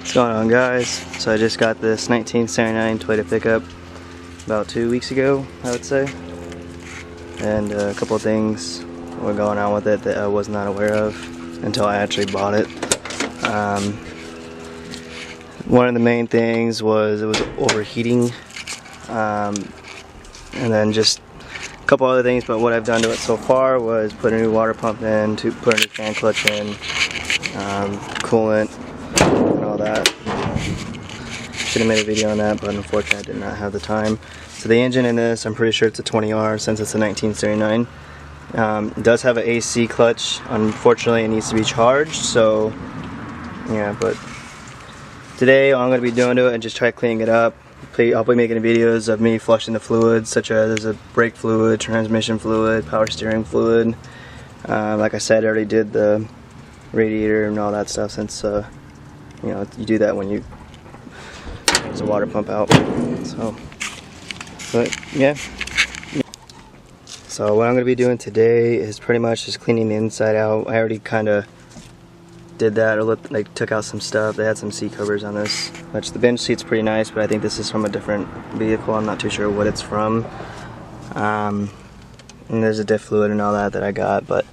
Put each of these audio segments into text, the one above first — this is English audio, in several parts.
What's going on, guys? So I just got this 1979 Toyota pickup about 2 weeks ago, I would say, and a couple of things were going on with it that I was not aware of until I actually bought it. One of the main things was it was overheating, and then just a couple other things. But what I've done to it so far was put a new water pump in, put a new fan clutch in, coolant, and all that. Should have made a video on that, but unfortunately I did not have the time. So the engine in this, I'm pretty sure it's a 20R since it's a 1979. It does have an AC clutch. Unfortunately it needs to be charged, so yeah. But today all I'm going to be doing to it and just try cleaning it up. I'll be making videos of me flushing the fluids, such as a brake fluid, transmission fluid, power steering fluid. Like I said, I already did the radiator and all that stuff, since you know, you do that when you there's a water pump out. So, but yeah. So what I'm going to be doing today is pretty much just cleaning the inside out. I already kind of did that, or like took out some stuff. They had some seat covers on this, which the bench seat's pretty nice, but I think this is from a different vehicle. I'm not too sure what it's from. And there's a diff fluid and all that I got, but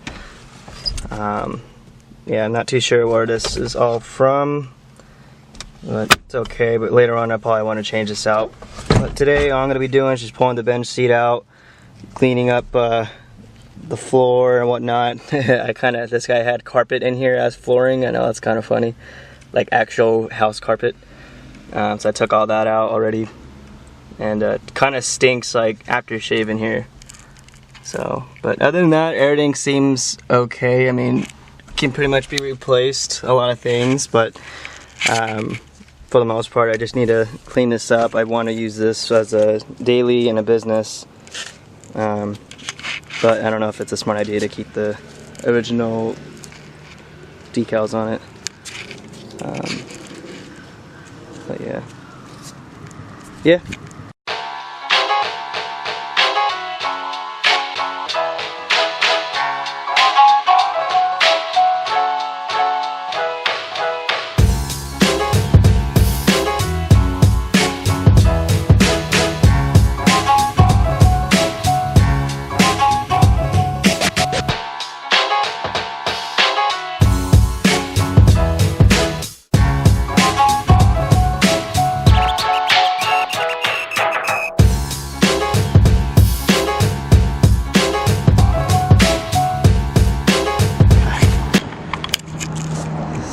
yeah, I'm not too sure where this is all from, but it's okay. But later on I probably want to change this out. But today all I'm going to be doing is just pulling the bench seat out, cleaning up the floor and whatnot. This guy had carpet in here as flooring. I know that's kind of funny, like actual house carpet. So I took all that out already, and it kind of stinks like aftershave in here. So, but other than that, everything seems okay. I mean, can pretty much be replaced, a lot of things, but for the most part I just need to clean this up. I want to use this as a daily in a business, but I don't know if it's a smart idea to keep the original decals on it. But yeah.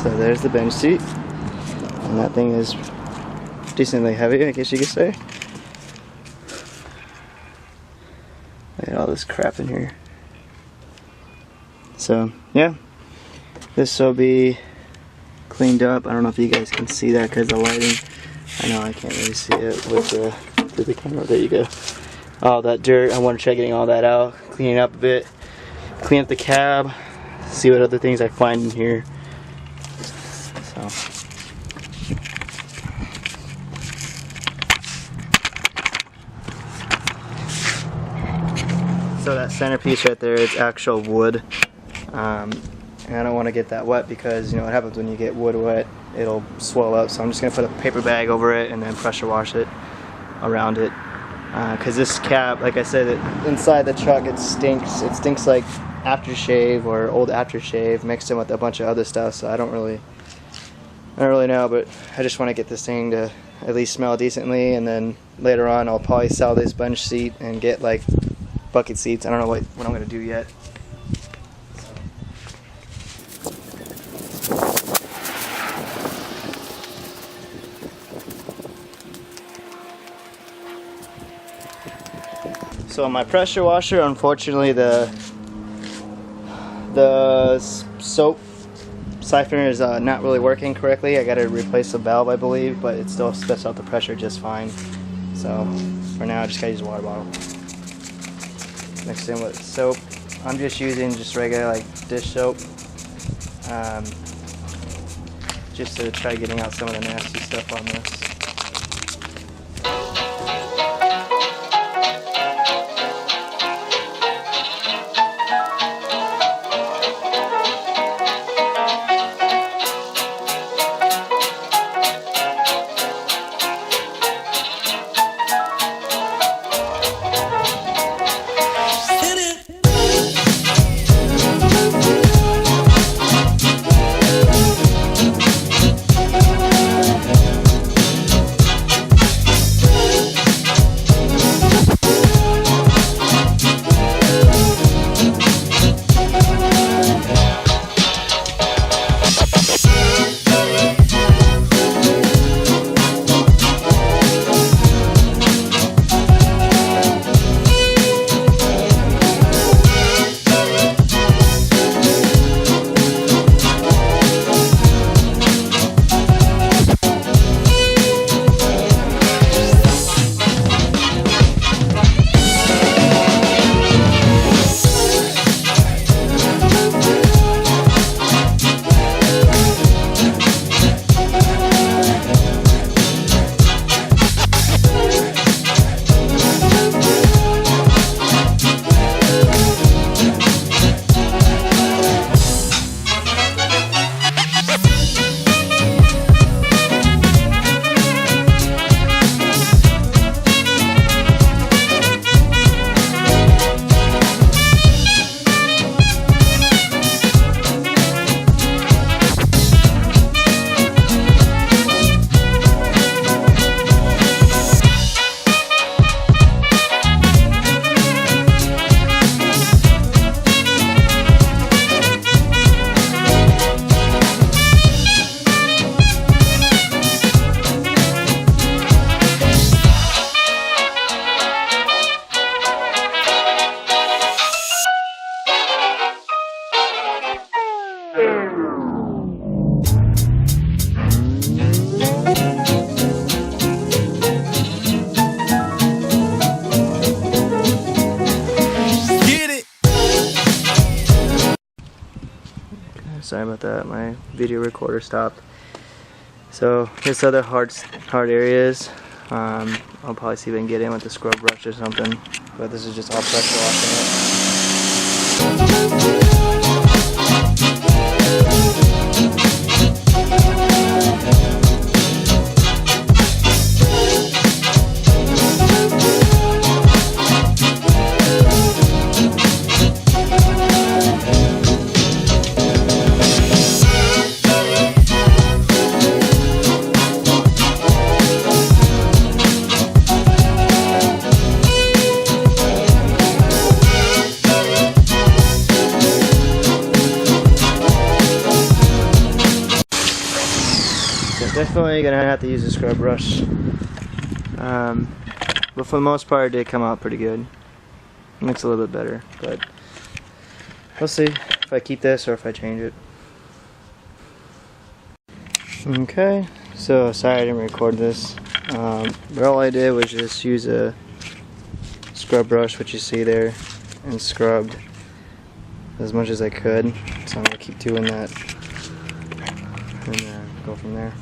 So there's the bench seat, and that thing is decently heavy, I guess you could say. Look at all this crap in here. So yeah, this will be cleaned up. I don't know if you guys can see that because of the lighting. I know I can't really see it with the camera. There you go. All that dirt, I want to try getting all that out, clean it up a bit, clean up the cab, see what other things I find in here. So that centerpiece right there, it's actual wood, and I don't want to get that wet because you know what happens when you get wood wet, it'll swell up. So I'm just going to put a paper bag over it and then pressure wash it around it, because this cab, like I said, inside the truck it stinks. It stinks like aftershave or old aftershave mixed in with a bunch of other stuff. So I don't really know, but I just want to get this thing to at least smell decently, and then later on I'll probably sell this bench seat and get like bucket seats. I don't know what I'm going to do yet. So my pressure washer, unfortunately the soap siphoner is not really working correctly. I got to replace the valve, I believe, but it still spits out the pressure just fine. So for now I just got to use a water bottle mixed in with soap. I'm just using just regular like dish soap, just to try getting out some of the nasty stuff on this. Sorry about that, my video recorder stopped. So here's other hard areas. I'll probably see if I can get in with the scrub brush or something, but this is just all pressure washing it. Definitely gonna have to use a scrub brush, but for the most part it did come out pretty good. It looks a little bit better, but we'll see if I keep this or if I change it. Okay, so sorry I didn't record this, but all I did was just use a scrub brush, which you see there, and scrubbed as much as I could, so I'm gonna keep doing that and go from there.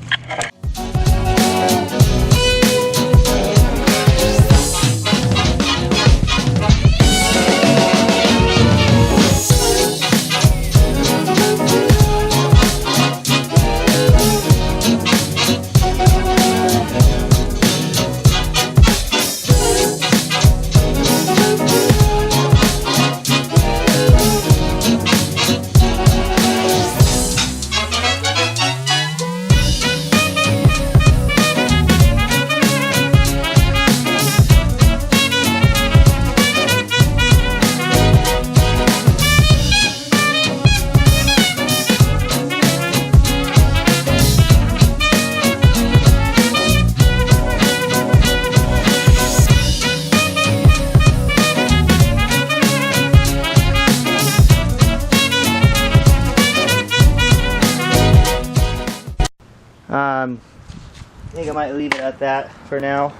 I think I might leave it at that for now.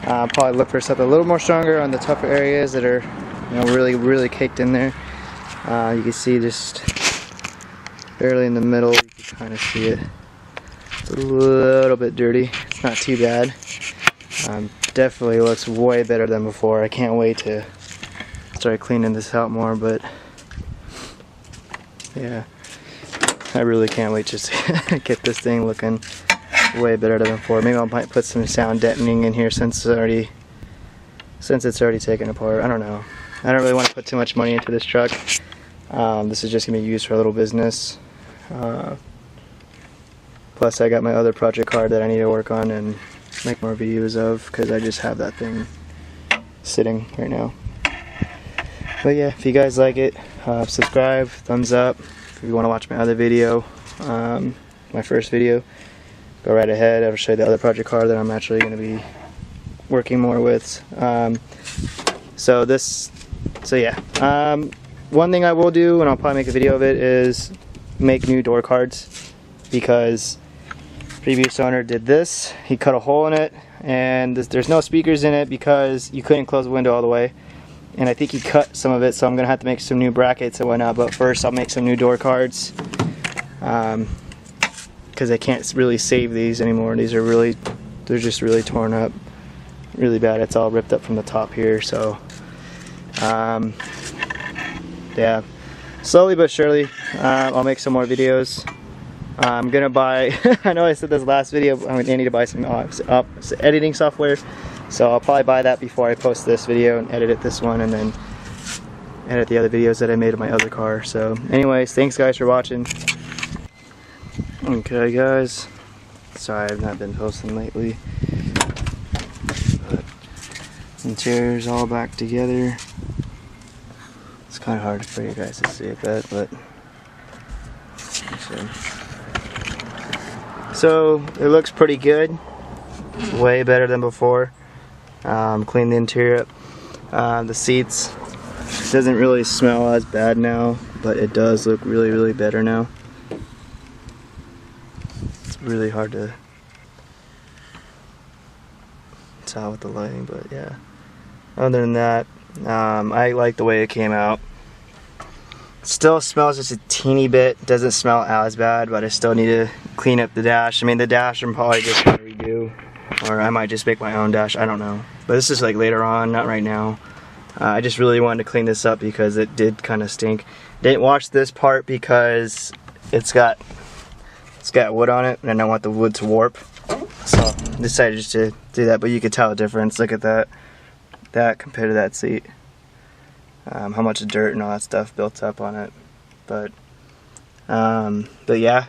Probably look for something a little more stronger on the tougher areas that are, you know, really caked in there. You can see just barely in the middle. You can kind of see it. It's a little bit dirty. It's not too bad. Definitely looks way better than before. I can't wait to start cleaning this out more, but yeah, I really can't wait just to get this thing looking way better than before. Maybe I might put some sound deadening in here since it's already taken apart. I don't know. I don't really want to put too much money into this truck. This is just gonna be used for a little business. Plus I got my other project car that I need to work on and make more videos of, because I just have that thing sitting right now. But yeah, if you guys like it, subscribe, thumbs up. If you want to watch my other video, my first video, go right ahead. I'll show you the other project car that I'm actually going to be working more with. So yeah, one thing I will do, and I'll probably make a video of it, is make new door cards, because previous owner did this. He cut a hole in it, and there's no speakers in it because you couldn't close the window all the way, and I think he cut some of it, so I'm gonna have to make some new brackets and whatnot. But first I'll make some new door cards, because I can't really save these anymore. They're just really torn up really bad. It's all ripped up from the top here, so yeah, slowly but surely I'll make some more videos. I'm gonna buy I know I said this last video, I need to buy some editing software, so I'll probably buy that before I post this video and edit this one, and then edit the other videos that I made of my other car. So anyways, thanks guys for watching. Okay guys, sorry I've not been posting lately, but interior's all back together. It's kind of hard for you guys to see it, but so it looks pretty good, way better than before. Cleaned the interior up. The seats, doesn't really smell as bad now, but it does look really better now. It's really hard to tell with the lighting, but yeah. Other than that, I like the way it came out. Still smells just a teeny bit. Doesn't smell as bad, but I still need to clean up the dash. I mean, the dash I'm probably just gonna redo, or I might just make my own dash. I don't know. But this is like later on, not right now. I just really wanted to clean this up because it did kind of stink. Didn't wash this part because it's got wood on it, and I don't want the wood to warp. So decided just to do that. But you could tell the difference. Look at that compared to that seat. How much dirt and all that stuff built up on it, but yeah.